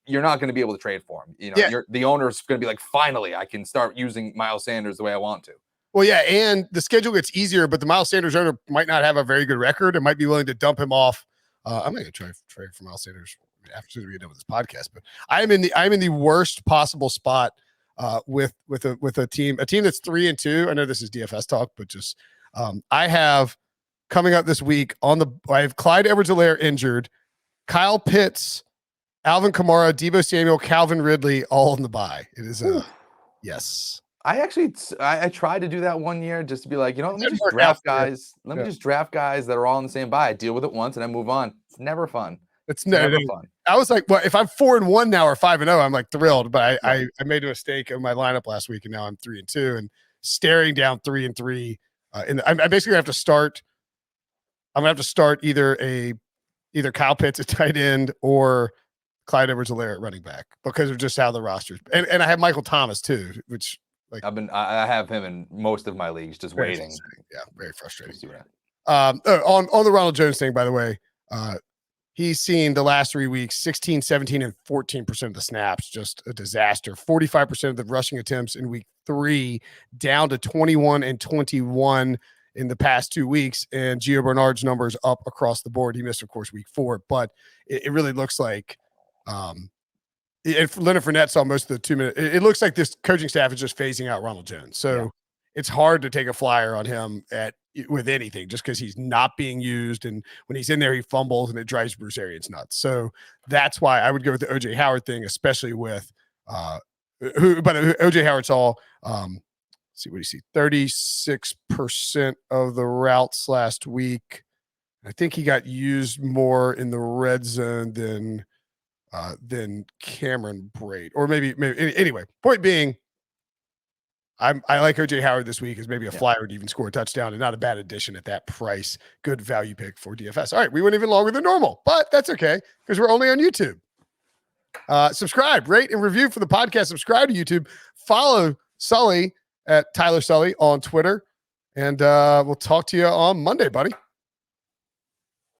you're not going to be able to trade for him. You know, the owner's going to be like, finally, I can start using Miles Sanders the way I want to. Well, yeah, and the schedule gets easier, but the Miles Sanders owner might not have a very good record and might be willing to dump him off. I'm going to try trade for Miles Sanders after we get done with this podcast, but I'm in the worst possible spot with a team that's 3-2. I know this is DFS talk, but just I have coming up this week I have Clyde Edwards-Helaire injured, Kyle Pitts, Alvin Kamara, Deebo Samuel, Calvin Ridley, all in the bye. It is yes. I tried to do that one year just to be like, let me just draft guys. Let me just draft guys that are all in the same buy. I deal with it once and I move on. It's never fun. It's never fun. I was like, well, if I'm 4-1 now or 5-0, I'm like thrilled. But I made a mistake in my lineup last week, and now I'm 3-2 and staring down 3-3. And I basically have to start. I'm gonna have to start either Kyle Pitts at tight end or Clyde Edwards-Helaire at running back because of just how the rosters. And I have Michael Thomas too, which. Like I have him in most of my leagues, just waiting. Yeah, very frustrating. On the Ronald Jones thing, by the way, he's seen the last 3 weeks 16, 17, and 14% of the snaps. Just a disaster. 45% of the rushing attempts in week 3, down to 21 and 21 in the past 2 weeks. And Gio Bernard's numbers up across the board. He missed, of course, week 4, but it really looks like. And Leonard Fournette saw most of the 2 minutes. It looks like this coaching staff is just phasing out Ronald Jones. So it's hard to take a flyer on him with anything just because he's not being used. And when he's in there, he fumbles and it drives Bruce Arians nuts. So that's why I would go with the OJ Howard thing, especially with OJ Howard saw, see what do you see? 36% of the routes last week. I think he got used more in the red zone than Cameron Braid, or maybe anyway. Point being, I like OJ Howard this week as maybe a flyer to even score a touchdown, and not a bad addition at that price. Good value pick for DFS. All right, we went even longer than normal, but that's okay because we're only on YouTube. Subscribe, rate, and review for the podcast. Subscribe to YouTube. Follow Sully at Tyler Sully on Twitter, and we'll talk to you on Monday, buddy.